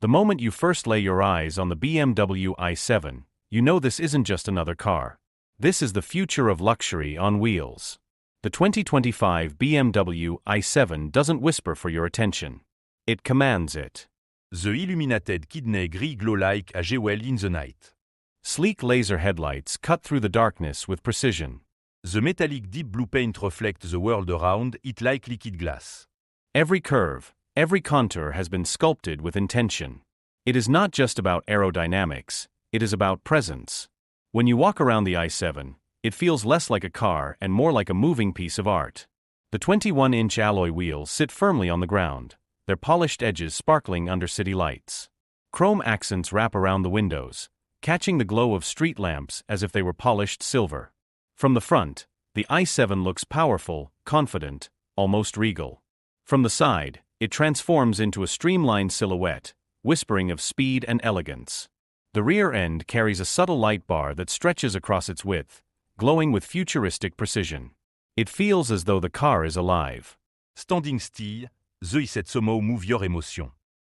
The moment you first lay your eyes on the BMW i7, you know this isn't just another car. This is the future of luxury on wheels. The 2025 BMW i7 doesn't whisper for your attention. It commands it. The illuminated kidney grille glow like a jewel in the night. Sleek laser headlights cut through the darkness with precision. The metallic deep blue paint reflects the world around it like liquid glass. Every curve, every contour has been sculpted with intention. It is not just about aerodynamics, it is about presence. When you walk around the i7, it feels less like a car and more like a moving piece of art. The 21-inch alloy wheels sit firmly on the ground, their polished edges sparkling under city lights. Chrome accents wrap around the windows, catching the glow of street lamps as if they were polished silver. From the front, the i7 looks powerful, confident, almost regal. From the side, it transforms into a streamlined silhouette, whispering of speed and elegance. The rear end carries a subtle light bar that stretches across its width, glowing with futuristic precision. It feels as though the car is alive. Standing still, the i7 somehow move your emotion.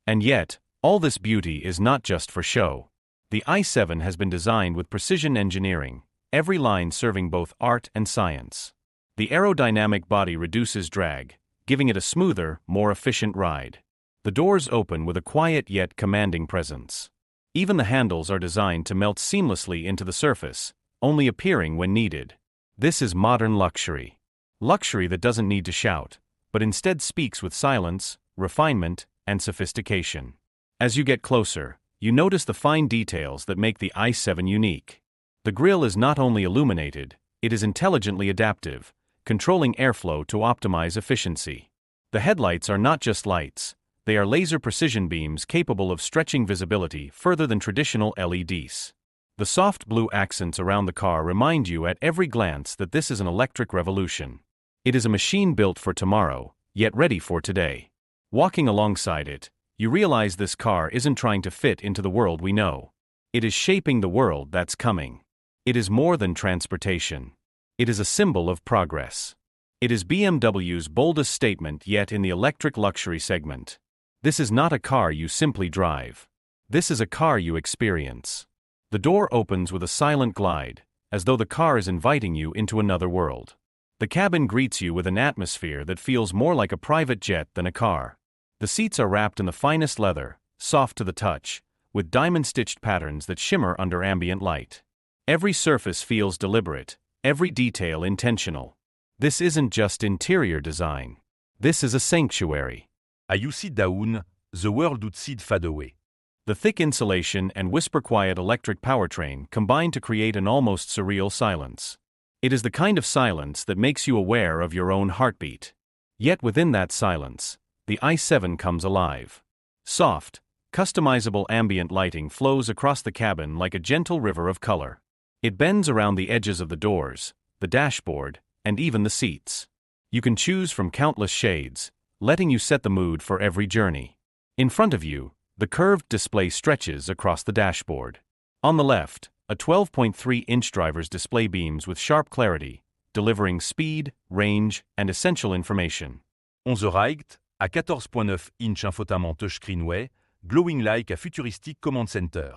And yet, all this beauty is not just for show. The i7 has been designed with precision engineering, every line serving both art and science. The aerodynamic body reduces drag, giving it a smoother, more efficient ride. The doors open with a quiet yet commanding presence. Even the handles are designed to melt seamlessly into the surface, only appearing when needed. This is modern luxury. Luxury that doesn't need to shout, but instead speaks with silence, refinement, and sophistication. As you get closer, you notice the fine details that make the i7 unique. The grille is not only illuminated, it is intelligently adaptive, controlling airflow to optimize efficiency. The headlights are not just lights, they are laser precision beams capable of stretching visibility further than traditional LEDs. The soft blue accents around the car remind you at every glance that this is an electric revolution. It is a machine built for tomorrow, yet ready for today. Walking alongside it, you realize this car isn't trying to fit into the world we know. It is shaping the world that's coming. It is more than transportation. It is a symbol of progress. It is BMW's boldest statement yet in the electric luxury segment. This is not a car you simply drive. This is a car you experience. The door opens with a silent glide, as though the car is inviting you into another world. The cabin greets you with an atmosphere that feels more like a private jet than a car. The seats are wrapped in the finest leather, soft to the touch, with diamond-stitched patterns that shimmer under ambient light. Every surface feels deliberate, every detail intentional. This isn't just interior design. This is a sanctuary. As you sit down, the world outside fade away. The thick insulation and whisper-quiet electric powertrain combine to create an almost surreal silence. It is the kind of silence that makes you aware of your own heartbeat. Yet within that silence, the i7 comes alive. Soft, customizable ambient lighting flows across the cabin like a gentle river of color. It bends around the edges of the doors, the dashboard, and even the seats. You can choose from countless shades, letting you set the mood for every journey. In front of you, the curved display stretches across the dashboard. On the left, a 12.3-inch driver's display beams with sharp clarity, delivering speed, range, and essential information. On the right, a 14.9-inch infotainment touchscreen glowing like a futuristic command center.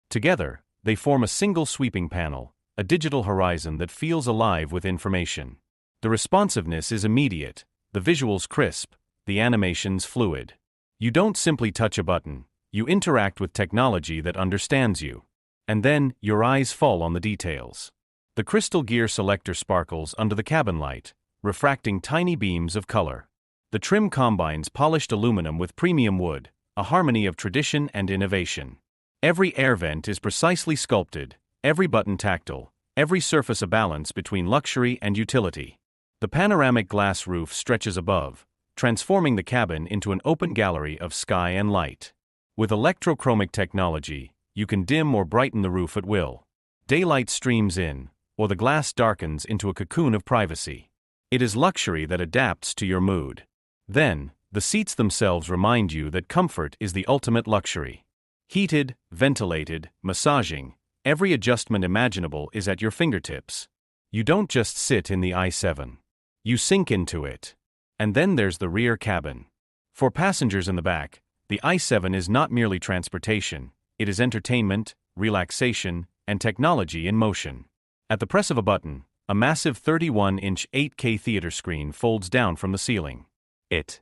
Together, they form a single sweeping panel, a digital horizon that feels alive with information. The responsiveness is immediate, the visuals crisp, the animations fluid. You don't simply touch a button, you interact with technology that understands you. And then, your eyes fall on the details. The crystal gear selector sparkles under the cabin light, refracting tiny beams of color. The trim combines polished aluminum with premium wood, a harmony of tradition and innovation. Every air vent is precisely sculpted, every button tactile, every surface a balance between luxury and utility. The panoramic glass roof stretches above, transforming the cabin into an open gallery of sky and light. With electrochromic technology, you can dim or brighten the roof at will. Daylight streams in, or the glass darkens into a cocoon of privacy. It is luxury that adapts to your mood. Then, the seats themselves remind you that comfort is the ultimate luxury. Heated, ventilated, massaging, every adjustment imaginable is at your fingertips. You don't just sit in the i7. You sink into it. And then there's the rear cabin. For passengers in the back, The i7 is not merely transportation, it is entertainment, relaxation, and technology in motion. At the press of a button, a massive 31-inch 8K theater screen folds down from the ceiling. It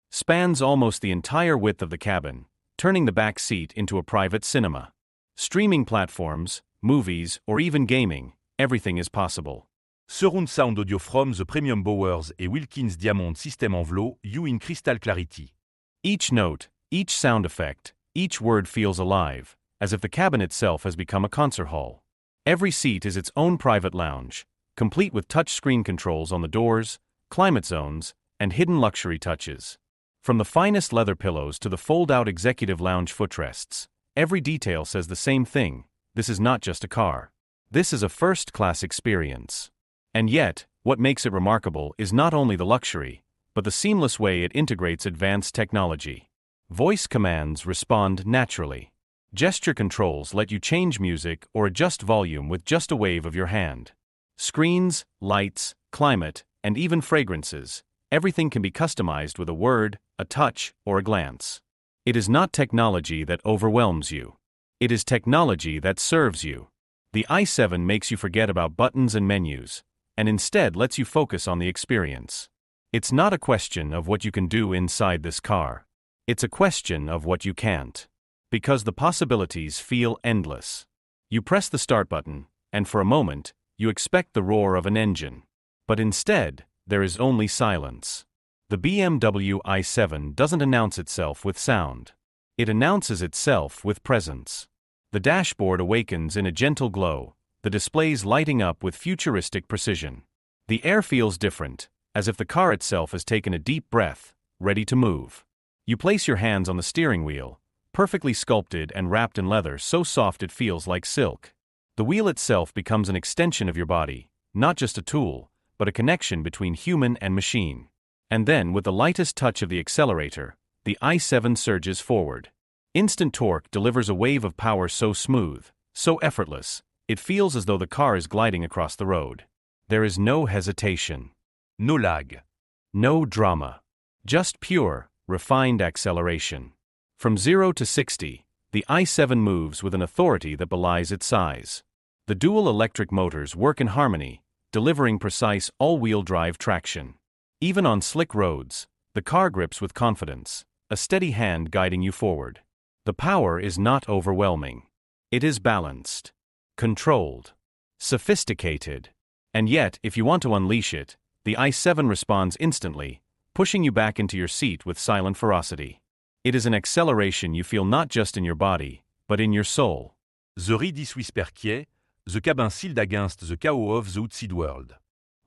spans almost the entire width of the cabin, turning the back seat into a private cinema. Streaming platforms, movies, or even gaming, everything is possible. Surround sound audio from the premium Bowers et Wilkins Diamond System Envelope you in crystal clarity. Each note, each sound effect, each word feels alive, as if the cabin itself has become a concert hall. Every seat is its own private lounge, complete with touch-screen controls on the doors, climate zones, and hidden luxury touches. From the finest leather pillows to the fold-out executive lounge footrests, every detail says the same thing: this is not just a car. This is a first-class experience. And yet, what makes it remarkable is not only the luxury, but the seamless way it integrates advanced technology. Voice commands respond naturally. Gesture controls let you change music or adjust volume with just a wave of your hand. Screens, lights, climate, and even fragrances, everything can be customized with a word, a touch, or a glance. It is not technology that overwhelms you. It is technology that serves you. The i7 makes you forget about buttons and menus, and instead lets you focus on the experience. It's not a question of what you can do inside this car. It's a question of what you can't. Because the possibilities feel endless. You press the start button, and for a moment, you expect the roar of an engine. But instead, there is only silence. The BMW i7 doesn't announce itself with sound. It announces itself with presence. The dashboard awakens in a gentle glow, the displays lighting up with futuristic precision. The air feels different, as if the car itself has taken a deep breath, ready to move. You place your hands on the steering wheel, perfectly sculpted and wrapped in leather so soft it feels like silk. The wheel itself becomes an extension of your body, not just a tool, but a connection between human and machine. And then, with the lightest touch of the accelerator, the i7 surges forward. Instant torque delivers a wave of power so smooth, so effortless, it feels as though the car is gliding across the road. There is no hesitation. No lag. No drama. Just pure, refined acceleration. From 0 to 60, the i7 moves with an authority that belies its size. The dual electric motors work in harmony, delivering precise all-wheel drive traction. Even on slick roads, the car grips with confidence, a steady hand guiding you forward. The power is not overwhelming. It is balanced, controlled, sophisticated. And yet, if you want to unleash it, the i7 responds instantly, pushing you back into your seat with silent ferocity. It is an acceleration you feel not just in your body, but in your soul. The redefine perquier, the cabin sealed against the chaos of the outside world.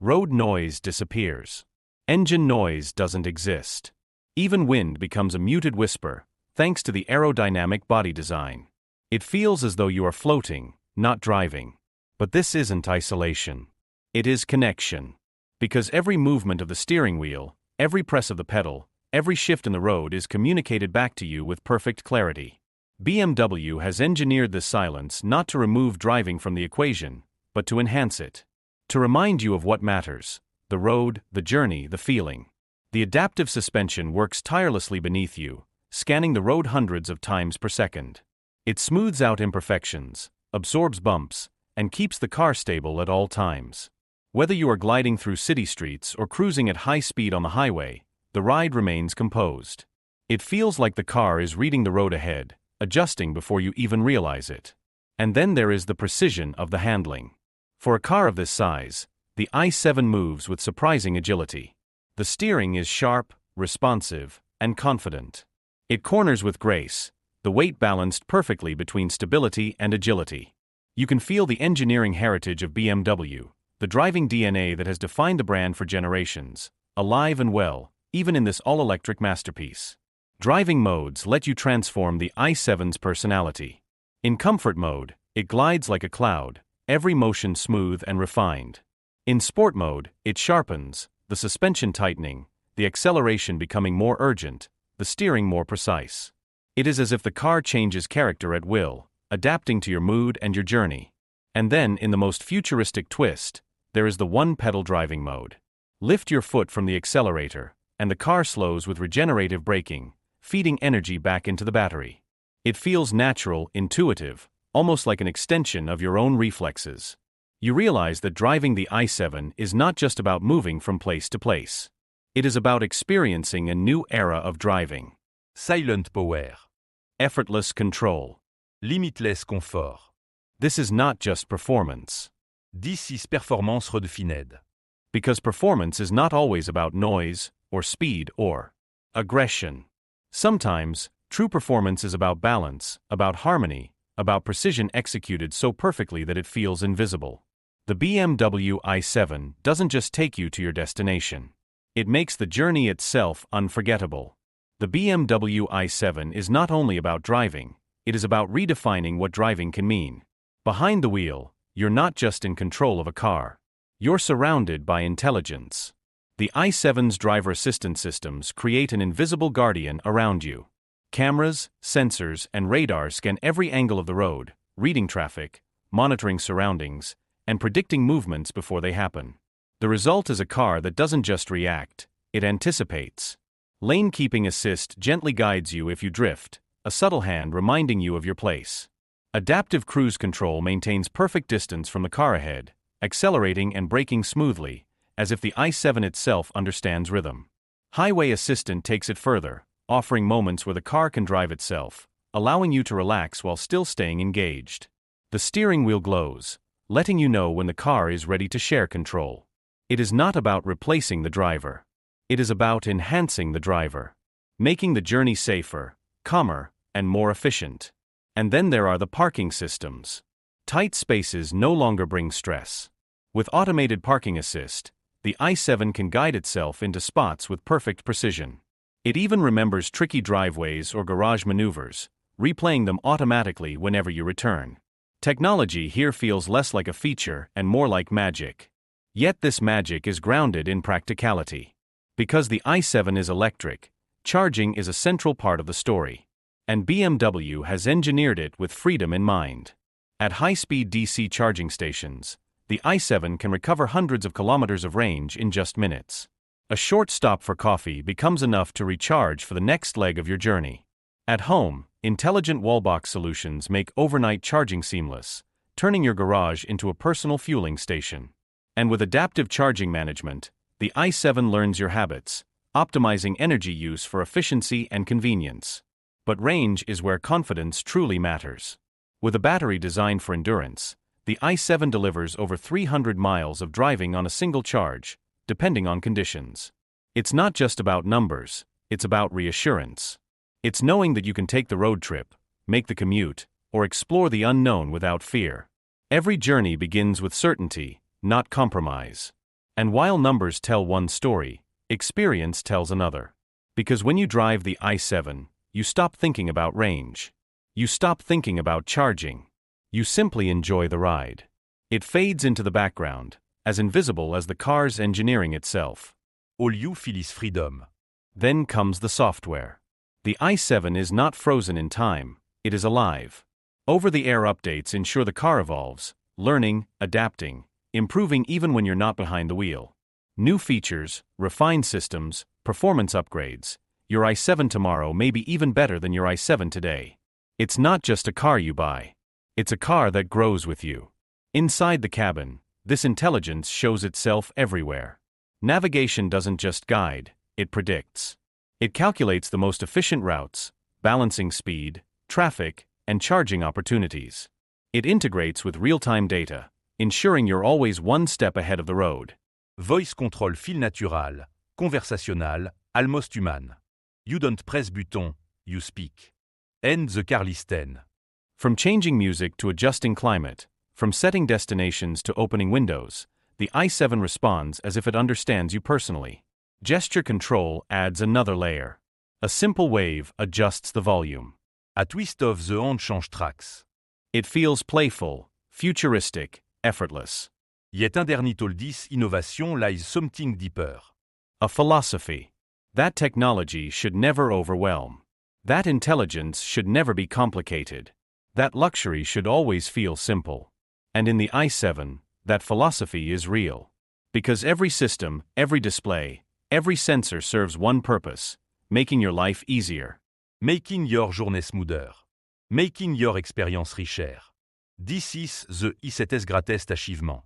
Road noise disappears. Engine noise doesn't exist. Even wind becomes a muted whisper, thanks to the aerodynamic body design. It feels as though you are floating, not driving. But this isn't isolation. It is connection. Because every movement of the steering wheel, every press of the pedal, every shift in the road is communicated back to you with perfect clarity. BMW has engineered this silence not to remove driving from the equation, but to enhance it. To remind you of what matters: the road, the journey, the feeling. The adaptive suspension works tirelessly beneath you, scanning the road hundreds of times per second. It smooths out imperfections, absorbs bumps, and keeps the car stable at all times. Whether you are gliding through city streets or cruising at high speed on the highway, the ride remains composed. It feels like the car is reading the road ahead, adjusting before you even realize it. And then there is the precision of the handling. For a car of this size, the i7 moves with surprising agility. The steering is sharp, responsive, and confident. It corners with grace, the weight balanced perfectly between stability and agility. You can feel the engineering heritage of BMW, the driving DNA that has defined the brand for generations, alive and well, even in this all-electric masterpiece. Driving modes let you transform the i7's personality. In comfort mode, it glides like a cloud, every motion smooth and refined. In sport mode, it sharpens, the suspension tightening, the acceleration becoming more urgent, the steering more precise. It is as if the car changes character at will, adapting to your mood and your journey. And then, in the most futuristic twist, there is the one-pedal driving mode. Lift your foot from the accelerator, and the car slows with regenerative braking, feeding energy back into the battery. It feels natural, intuitive, almost like an extension of your own reflexes. You realize that driving the i7 is not just about moving from place to place. It is about experiencing a new era of driving. Silent power. Effortless control. Limitless confort. This is not just performance. This is performance redéfinie. Because performance is not always about noise, or speed, or aggression. Sometimes, true performance is about balance, about harmony, about precision executed so perfectly that it feels invisible. The BMW i7 doesn't just take you to your destination. It makes the journey itself unforgettable. The BMW i7 is not only about driving, it is about redefining what driving can mean. Behind the wheel, you're not just in control of a car. You're surrounded by intelligence. The i7's driver assistance systems create an invisible guardian around you. Cameras, sensors, and radars scan every angle of the road, reading traffic, monitoring surroundings, and predicting movements before they happen. The result is a car that doesn't just react, it anticipates. Lane keeping assist gently guides you if you drift, a subtle hand reminding you of your place. Adaptive cruise control maintains perfect distance from the car ahead, accelerating and braking smoothly, as if the i7 itself understands rhythm. Highway assistant takes it further, offering moments where the car can drive itself, allowing you to relax while still staying engaged. The steering wheel glows, letting you know when the car is ready to share control. It is not about replacing the driver. It is about enhancing the driver, making the journey safer, calmer, and more efficient. And then there are the parking systems. Tight spaces no longer bring stress. With automated parking assist, the i7 can guide itself into spots with perfect precision. It even remembers tricky driveways or garage maneuvers, replaying them automatically whenever you return. Technology here feels less like a feature and more like magic. Yet this magic is grounded in practicality. Because the i7 is electric, charging is a central part of the story. And BMW has engineered it with freedom in mind. At high-speed DC charging stations, the i7 can recover hundreds of kilometers of range in just minutes. A short stop for coffee becomes enough to recharge for the next leg of your journey. At home, intelligent wallbox solutions make overnight charging seamless, turning your garage into a personal fueling station. And with adaptive charging management, the i7 learns your habits, optimizing energy use for efficiency and convenience. But range is where confidence truly matters. With a battery designed for endurance, the i7 delivers over 300 miles of driving on a single charge, depending on conditions. It's not just about numbers, it's about reassurance. It's knowing that you can take the road trip, make the commute, or explore the unknown without fear. Every journey begins with certainty, not compromise. And while numbers tell one story, experience tells another. Because when you drive the i7, you stop thinking about range. You stop thinking about charging. You simply enjoy the ride. It fades into the background, as invisible as the car's engineering itself. All you feel is freedom. Then comes the software. The i7 is not frozen in time, it is alive. Over-the-air updates ensure the car evolves, learning, adapting, improving even when you're not behind the wheel. New features, refined systems, performance upgrades. Your i7 tomorrow may be even better than your i7 today. It's not just a car you buy. It's a car that grows with you. Inside the cabin, this intelligence shows itself everywhere. Navigation doesn't just guide, it predicts. It calculates the most efficient routes, balancing speed, traffic, and charging opportunities. It integrates with real-time data, ensuring you're always one step ahead of the road. Voice control feel natural, conversationnel, almost human. You don't press button, you speak. And the car listen. From changing music to adjusting climate, from setting destinations to opening windows, the i7 responds as if it understands you personally. Gesture control adds another layer. A simple wave adjusts the volume. A twist of the hand change tracks. It feels playful, futuristic, effortless. Yet underneath all this innovation lies something deeper. A philosophy. That technology should never overwhelm. That intelligence should never be complicated. That luxury should always feel simple. And in the i7, that philosophy is real. Because every system, every display, every sensor serves one purpose, making your life easier. Making your journée smoother. Making your experience richer. This is the i7's greatest achievement.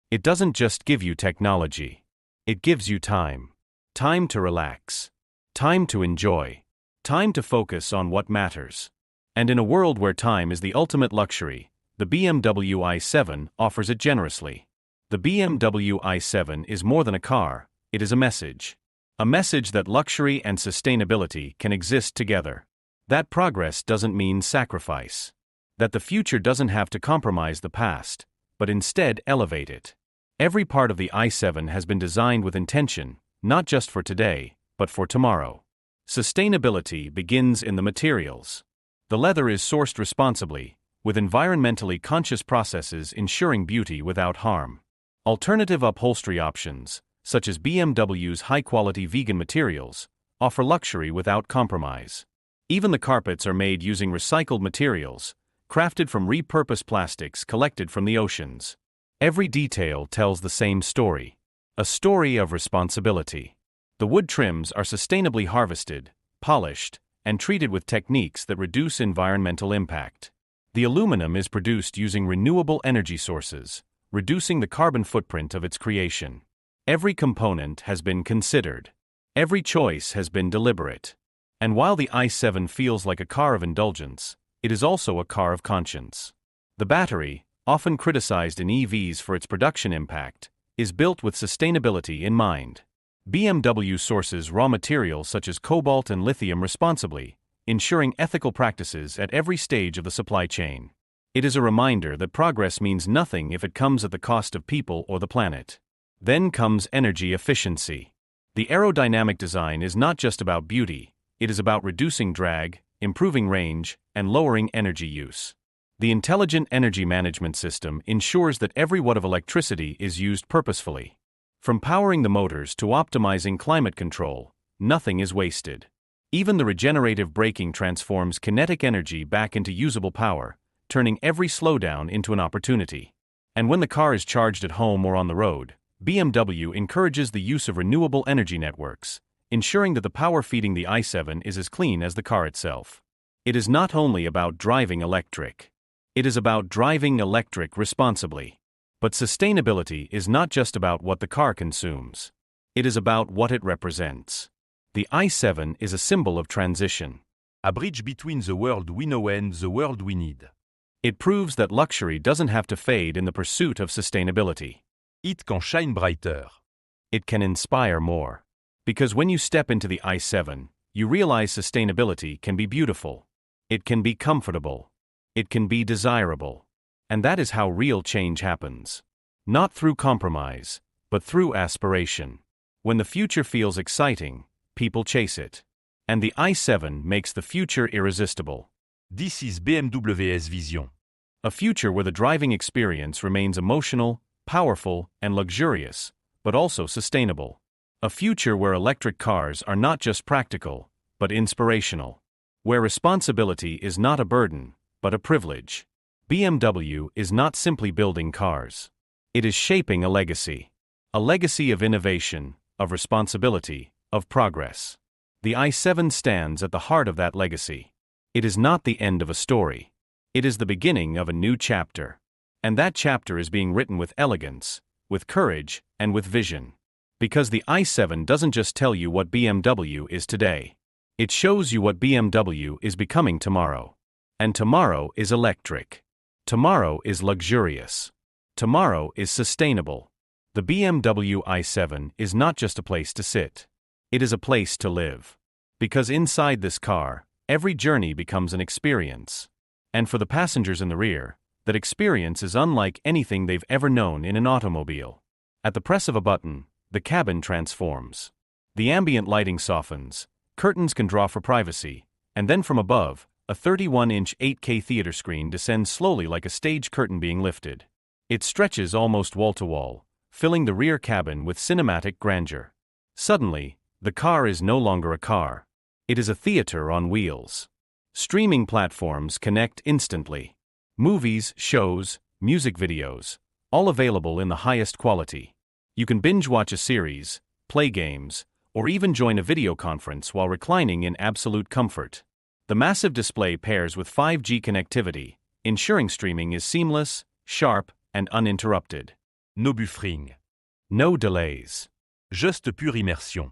It doesn't just give you technology. It gives you time. Time to relax. Time to enjoy. Time to focus on what matters. And in a world where time is the ultimate luxury, the BMW i7 offers it generously. The BMW i7 is more than a car, it is a message. A message that luxury and sustainability can exist together. That progress doesn't mean sacrifice. That the future doesn't have to compromise the past, but instead elevate it. Every part of the i7 has been designed with intention, not just for today, but for tomorrow. Sustainability begins in the materials. The leather is sourced responsibly, with environmentally conscious processes ensuring beauty without harm. Alternative upholstery options, such as BMW's high-quality vegan materials, offer luxury without compromise. Even the carpets are made using recycled materials, crafted from repurposed plastics collected from the oceans. Every detail tells the same story. A story of responsibility. The wood trims are sustainably harvested, polished, and treated with techniques that reduce environmental impact. The aluminum is produced using renewable energy sources, reducing the carbon footprint of its creation. Every component has been considered. Every choice has been deliberate. And while the i7 feels like a car of indulgence, it is also a car of conscience. The battery, often criticized in EVs for its production impact, is built with sustainability in mind. BMW sources raw materials such as cobalt and lithium responsibly, ensuring ethical practices at every stage of the supply chain. It is a reminder that progress means nothing if it comes at the cost of people or the planet. Then comes energy efficiency. The aerodynamic design is not just about beauty, it is about reducing drag, improving range, and lowering energy use. The intelligent energy management system ensures that every watt of electricity is used purposefully. From powering the motors to optimizing climate control, nothing is wasted. Even the regenerative braking transforms kinetic energy back into usable power, turning every slowdown into an opportunity. And when the car is charged at home or on the road, BMW encourages the use of renewable energy networks, ensuring that the power feeding the i7 is as clean as the car itself. It is not only about driving electric. It is about driving electric responsibly. But sustainability is not just about what the car consumes. It is about what it represents. The i7 is a symbol of transition. A bridge between the world we know and the world we need. It proves that luxury doesn't have to fade in the pursuit of sustainability. It can shine brighter. It can inspire more. Because when you step into the i7, you realize sustainability can be beautiful. It can be comfortable. It can be desirable. And that is how real change happens. Not through compromise, but through aspiration. When the future feels exciting, people chase it. And the i7 makes the future irresistible. This is BMW's vision. A future where the driving experience remains emotional, powerful, and luxurious, but also sustainable. A future where electric cars are not just practical, but inspirational. Where responsibility is not a burden, but a privilege. BMW is not simply building cars. It is shaping a legacy. A legacy of innovation, of responsibility, of progress. The i7 stands at the heart of that legacy. It is not the end of a story. It is the beginning of a new chapter. And that chapter is being written with elegance, with courage, and with vision. Because the i7 doesn't just tell you what BMW is today. It shows you what BMW is becoming tomorrow. And tomorrow is electric. Tomorrow is luxurious. Tomorrow is sustainable. The BMW i7 is not just a place to sit. It is a place to live. Because inside this car, every journey becomes an experience. And for the passengers in the rear, that experience is unlike anything they've ever known in an automobile. At the press of a button, the cabin transforms. The ambient lighting softens, curtains can draw for privacy, and then from above, a 31-inch 8K theater screen descends slowly like a stage curtain being lifted. It stretches almost wall-to-wall, filling the rear cabin with cinematic grandeur. Suddenly, the car is no longer a car. It is a theater on wheels. Streaming platforms connect instantly. Movies, shows, music videos, all available in the highest quality. You can binge-watch a series, play games, or even join a video conference while reclining in absolute comfort. The massive display pairs with 5G connectivity, ensuring streaming is seamless, sharp, and uninterrupted. No buffering. No delays. Juste pure immersion.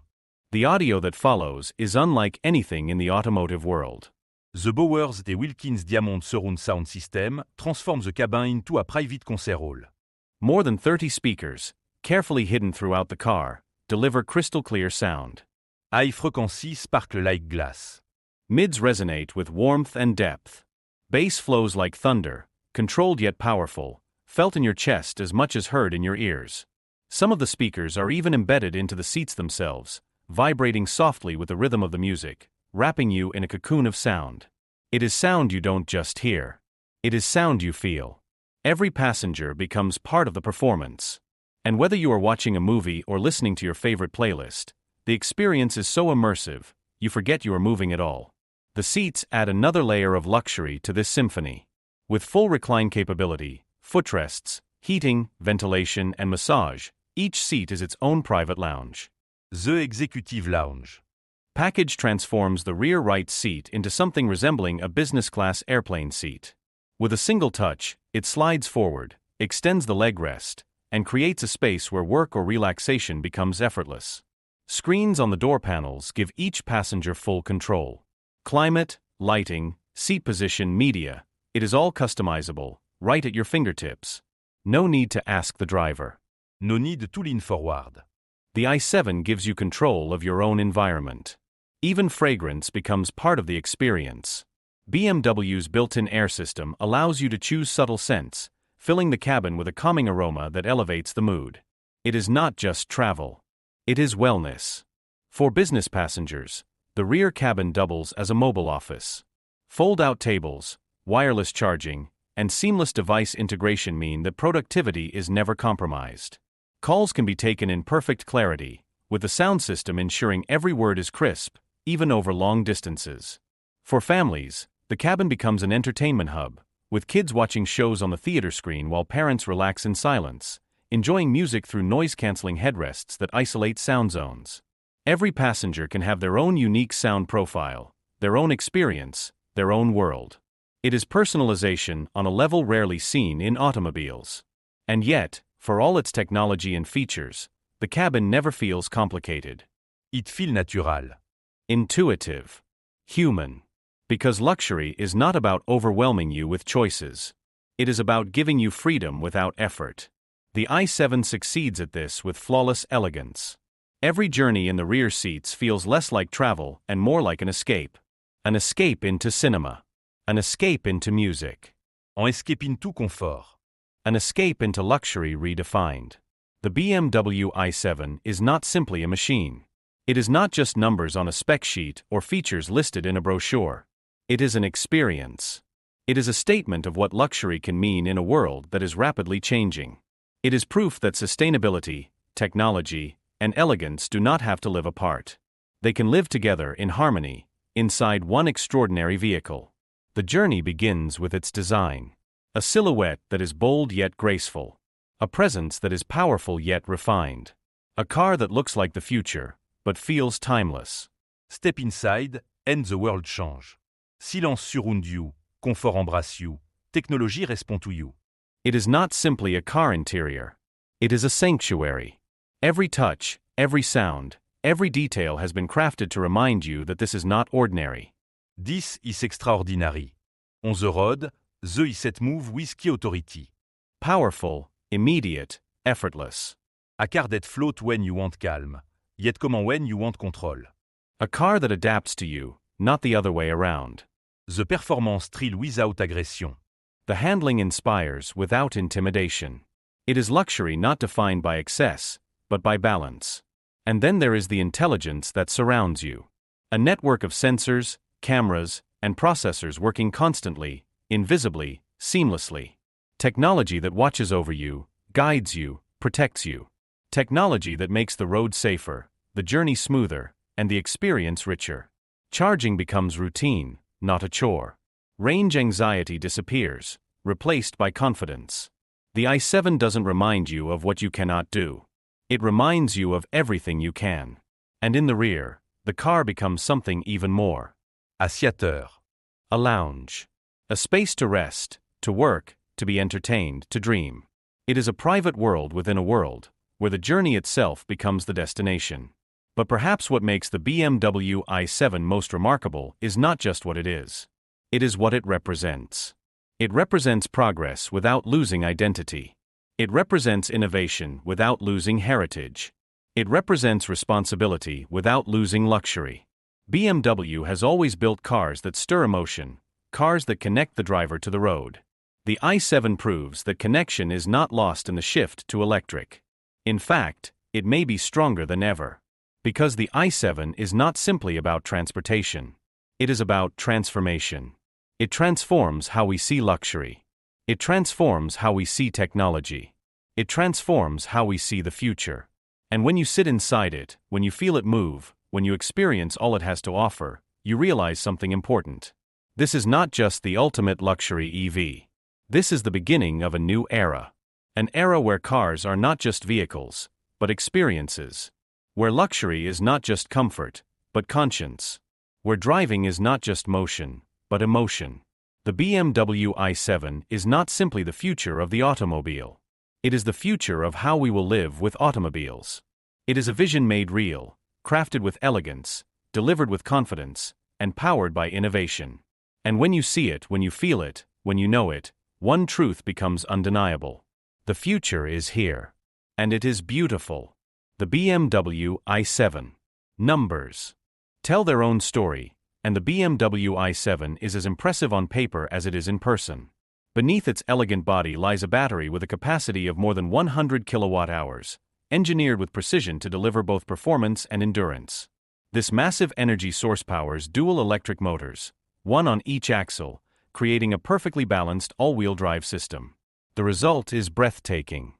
The audio that follows is unlike anything in the automotive world. The Bowers et Wilkins Diamond Surround Sound System transform the cabin into a private concert hall. More than 30 speakers, carefully hidden throughout the car, deliver crystal-clear sound. High frequency sparkle like glass. Mids resonate with warmth and depth. Bass flows like thunder, controlled yet powerful, felt in your chest as much as heard in your ears. Some of the speakers are even embedded into the seats themselves, vibrating softly with the rhythm of the music, wrapping you in a cocoon of sound. It is sound you don't just hear. It is sound you feel. Every passenger becomes part of the performance. And whether you are watching a movie or listening to your favorite playlist, the experience is so immersive, you forget you are moving at all. The seats add another layer of luxury to this symphony. With full recline capability, footrests, heating, ventilation, and massage, each seat is its own private lounge. The Executive Lounge. Package transforms the rear right seat into something resembling a business-class airplane seat. With a single touch, it slides forward, extends the leg rest, and creates a space where work or relaxation becomes effortless. Screens on the door panels give each passenger full control. Climate, lighting, seat position, media, it is all customizable, right at your fingertips. No need to ask the driver. No need to lean forward. The i7 gives you control of your own environment. Even fragrance becomes part of the experience. BMW's built-in air system allows you to choose subtle scents, filling the cabin with a calming aroma that elevates the mood. It is not just travel. It is wellness. For business passengers, the rear cabin doubles as a mobile office. Fold-out tables, wireless charging, and seamless device integration mean that productivity is never compromised. Calls can be taken in perfect clarity, with the sound system ensuring every word is crisp, even over long distances. For families, the cabin becomes an entertainment hub, with kids watching shows on the theater screen while parents relax in silence, enjoying music through noise-canceling headrests that isolate sound zones. Every passenger can have their own unique sound profile, their own experience, their own world. It is personalization on a level rarely seen in automobiles. And yet, for all its technology and features, the cabin never feels complicated. It feels natural. Intuitive. Human. Because luxury is not about overwhelming you with choices. It is about giving you freedom without effort. The i7 succeeds at this with flawless elegance. Every journey in the rear seats feels less like travel and more like an escape. An escape into cinema. An escape into music. En escape into confort. An escape into luxury redefined. The BMW i7 is not simply a machine. It is not just numbers on a spec sheet or features listed in a brochure. It is an experience. It is a statement of what luxury can mean in a world that is rapidly changing. It is proof that sustainability, technology, and elegance do not have to live apart. They can live together in harmony, inside one extraordinary vehicle. The journey begins with its design. A silhouette that is bold yet graceful. A presence that is powerful yet refined. A car that looks like the future, but feels timeless. Step inside, and the world change. Silence surround you, comfort embrace you, technology répond to you. It is not simply a car interior. It is a sanctuary. Every touch, every sound, every detail has been crafted to remind you that this is not ordinary. This is extraordinary. On the road, the i7 move with key authority. Powerful, immediate, effortless. A car that float when you want calm, yet comment when you want control. A car that adapts to you, not the other way around. The performance thrill without aggression. The handling inspires without intimidation. It is luxury not defined by excess, but by balance. And then there is the intelligence that surrounds you. A network of sensors, cameras, and processors working constantly, invisibly, seamlessly. Technology that watches over you, guides you, protects you. Technology that makes the road safer, the journey smoother, and the experience richer. Charging becomes routine, not a chore. Range anxiety disappears, replaced by confidence. The i7 doesn't remind you of what you cannot do. It reminds you of everything you can. And in the rear, the car becomes something even more. A theater. A lounge. A space to rest, to work, to be entertained, to dream. It is a private world within a world, where the journey itself becomes the destination. But perhaps what makes the BMW i7 most remarkable is not just what it is. It is what it represents. It represents progress without losing identity. It represents innovation without losing heritage. It represents responsibility without losing luxury. BMW has always built cars that stir emotion, cars that connect the driver to the road. The i7 proves that connection is not lost in the shift to electric. In fact, it may be stronger than ever. Because the i7 is not simply about transportation. It is about transformation. It transforms how we see luxury. It transforms how we see technology. It transforms how we see the future. And when you sit inside it, when you feel it move, when you experience all it has to offer, you realize something important. This is not just the ultimate luxury EV. This is the beginning of a new era. An era where cars are not just vehicles, but experiences. Where luxury is not just comfort, but conscience. Where driving is not just motion, but emotion. The BMW i7 is not simply the future of the automobile. It is the future of how we will live with automobiles. It is a vision made real, crafted with elegance, delivered with confidence, and powered by innovation. And when you see it, when you feel it, when you know it, one truth becomes undeniable. The future is here. And it is beautiful. The BMW i7. Numbers tell their own story, and the BMW i7 is as impressive on paper as it is in person. Beneath its elegant body lies a battery with a capacity of more than 100 kilowatt-hours, engineered with precision to deliver both performance and endurance. This massive energy source powers dual electric motors, one on each axle, creating a perfectly balanced all-wheel drive system. The result is breathtaking.